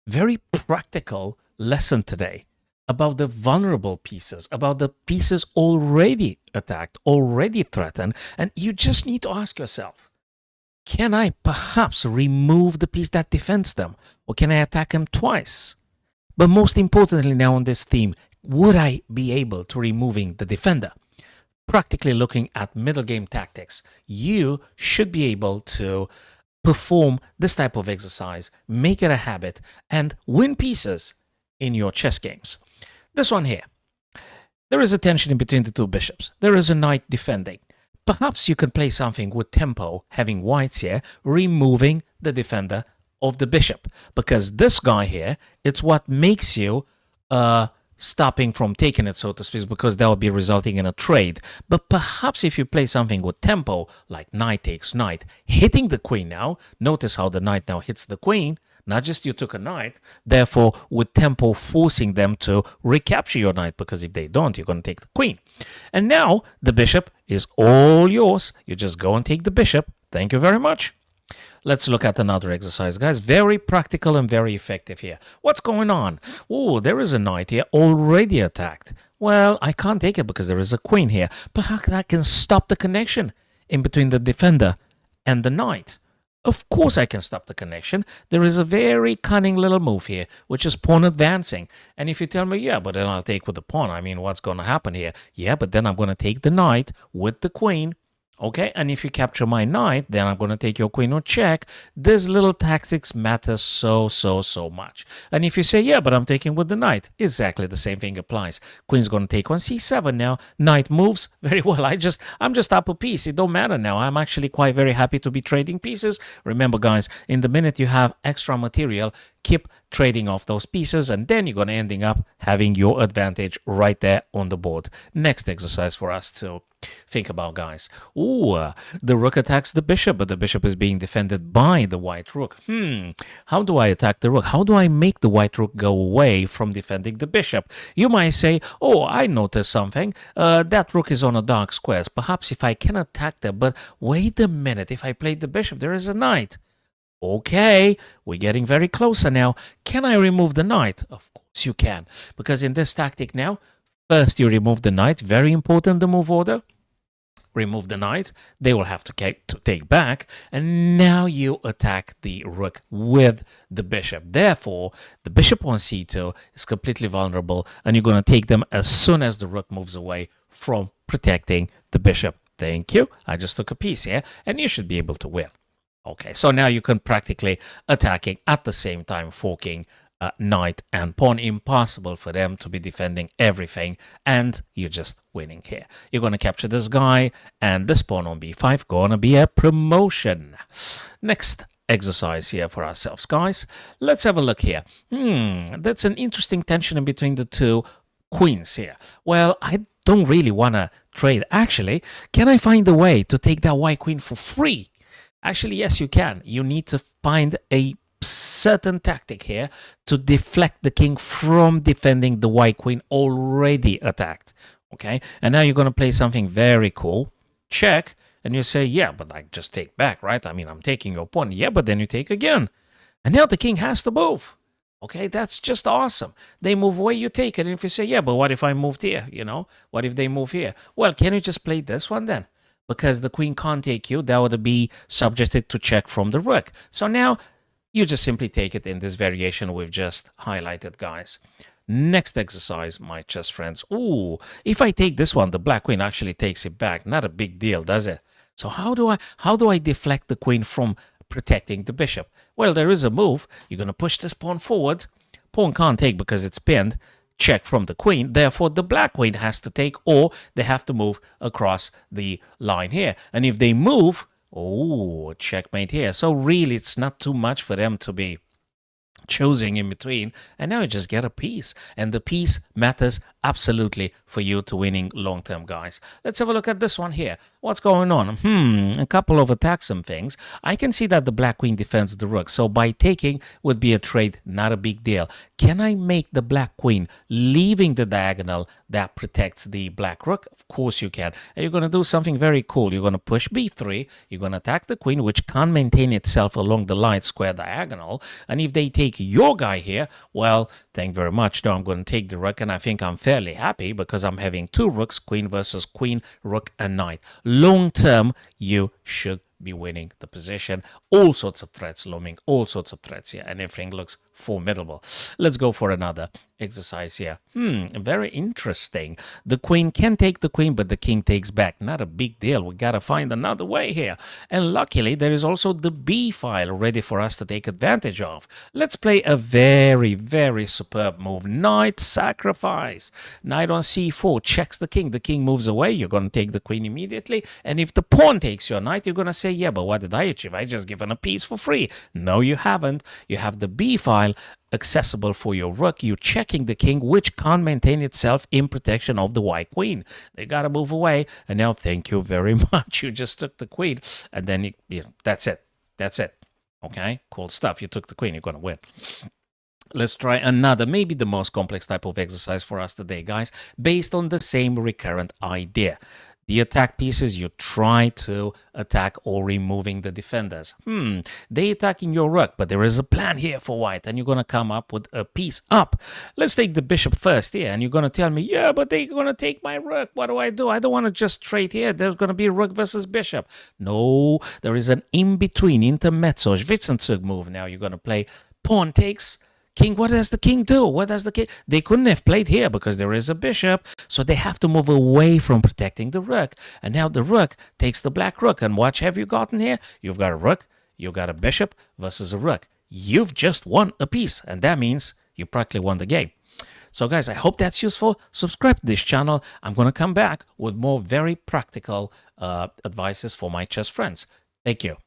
Very practical lesson today about the vulnerable pieces, about the pieces already attacked, already threatened, and you just need to ask yourself, can I perhaps remove the piece that defends them, or can I attack them twice? But most importantly now on this theme, would I be able to removing the defender? Practically looking at middle game tactics, you should be able to perform this type of exercise, make it a habit, and win pieces in your chess games. This one here, there is a tension in between the two bishops. There is a knight defending. Perhaps you can play something with tempo, having whites here, removing the defender of the bishop. Because this guy here, it's what makes you stopping from taking it, so to speak, because that will be resulting in a trade. But perhaps if you play something with tempo, like knight takes knight, hitting the queen now, notice how the knight now hits the queen, not just you took a knight, therefore with tempo forcing them to recapture your knight, because if they don't, you're going to take the queen. And now the bishop is all yours. You just go and take the bishop. Thank you very much. Let's look at another exercise, guys. Very practical and very effective here. What's going on? Oh, there is a knight here already attacked. Well, I can't take it because there is a queen here. Perhaps I can stop the connection in between the defender and the knight. Of course I can stop the connection. There is a very cunning little move here, which is pawn advancing. And if you tell me, yeah, but then I'll take with the pawn. I mean, what's going to happen here? Yeah, but then I'm going to take the knight with the queen. Okay, and if you capture my knight, then I'm going to take your queen on check. These little tactics matter so much. And if you say, yeah, but I'm taking with the knight, exactly the same thing applies. Queen's going to take on c7 now. Knight moves very well. I'm just up a piece. It don't matter now. I'm actually quite very happy to be trading pieces. Remember, guys, in the minute you have extra material, keep trading off those pieces, and then you're going to ending up having your advantage right there on the board. Next exercise for us to think about, guys. Ooh, the rook attacks the bishop, but the bishop is being defended by the white rook. How do I attack the rook? How do I make the white rook go away from defending the bishop? You might say, oh, I noticed something. That rook is on a dark square. Perhaps if I can attack them, but wait a minute. If I played the bishop, there is a knight. Okay, we're getting very closer now. Can I remove the knight? Of course you can, because in this tactic now, first you remove the knight. Very important, the move order. Remove the knight. They will have to take back. And now you attack the rook with the bishop. Therefore, the bishop on c2 is completely vulnerable, and you're going to take them as soon as the rook moves away from protecting the bishop. Thank you. I just took a piece here, and you should be able to win. Okay, so now you can practically attacking at the same time, forking knight and pawn. Impossible for them to be defending everything, and you're just winning here. You're going to capture this guy, and this pawn on b5 going to be a promotion. Next exercise here for ourselves, guys. Let's have a look here. That's an interesting tension in between the two queens here. Well, I don't really want to trade. Actually, can I find a way to take that white queen for free? Actually, yes, you can. You need to find a certain tactic here to deflect the king from defending the white queen already attacked. Okay, and now you're going to play something very cool. Check, and you say, yeah, but I just take back, right? I mean, I'm taking your pawn. Yeah, but then you take again. And now the king has to move. Okay, that's just awesome. They move away, you take it. And if you say, yeah, but what if I moved here? You know, what if they move here? Well, can you just play this one then? Because the queen can't take you, that would be subjected to check from the rook. So now you just simply take it in this variation we've just highlighted, guys. Next exercise, my chess friends. Ooh, if I take this one, the black queen actually takes it back. Not a big deal, does it? So how do I deflect the queen from protecting the bishop? Well, there is a move. You're going to push this pawn forward. Pawn can't take because it's pinned. Check from the queen. Therefore, the black queen has to take, or they have to move across the line here. And if they move, oh, checkmate here. So really, it's not too much for them to be choosing in between, and now you just get a piece, and the piece matters absolutely for you to winning long term, guys. Let's have a look at this one here. What's going on? A couple of attacks and things. I can see that the black queen defends the rook. So by taking would be a trade, not a big deal. Can I make the black queen leaving the diagonal that protects the black rook? Of course you can. And you're going to do something very cool. You're going to push b3. You're going to attack the queen, which can't maintain itself along the light square diagonal. And if they take your guy here, well, thank you very much. Now I'm going to take the rook, and I think I'm fairly happy because I'm having two rooks, queen versus queen, rook and knight. Long term, you should be winning the position. All sorts of threats looming, all sorts of threats here, and everything looks formidable. Let's go for another exercise here. Very interesting. The queen can take the queen, but the king takes back. Not a big deal. We got to find another way here. And luckily, there is also the B file ready for us to take advantage of. Let's play a very, very superb move. Knight sacrifice. Knight on c4 checks the king. The king moves away. You're going to take the queen immediately. And if the pawn takes your knight, you're going to say, yeah, but what did I achieve? I just given a piece for free. No, you haven't. You have the B file accessible for your rook. You're checking the king, which can't maintain itself in protection of the white queen. They got to move away. And now, thank you very much. You just took the queen. And then, that's it. That's it. Okay? Cool stuff. You took the queen. You're going to win. Let's try another, maybe the most complex type of exercise for us today, guys, based on the same recurrent idea. The attack pieces, you try to attack or removing the defenders. They attacking your rook, but there is a plan here for white, and you're going to come up with a piece up. Let's take the bishop first here, and you're going to tell me, yeah, but they're going to take my rook. What do? I don't want to just trade here. There's going to be rook versus bishop. No, there is an in-between, intermezzo, Schwitzenzug move. Now you're going to play pawn takes. King, what does the king do? What does the king? They couldn't have played here because there is a bishop, so they have to move away from protecting the rook. And now the rook takes the black rook. And what have you gotten here? You've got a rook, you've got a bishop versus a rook. You've just won a piece, and that means you practically won the game. So guys, I hope that's useful. Subscribe to this channel. I'm going to come back with more very practical advices for my chess friends. Thank you.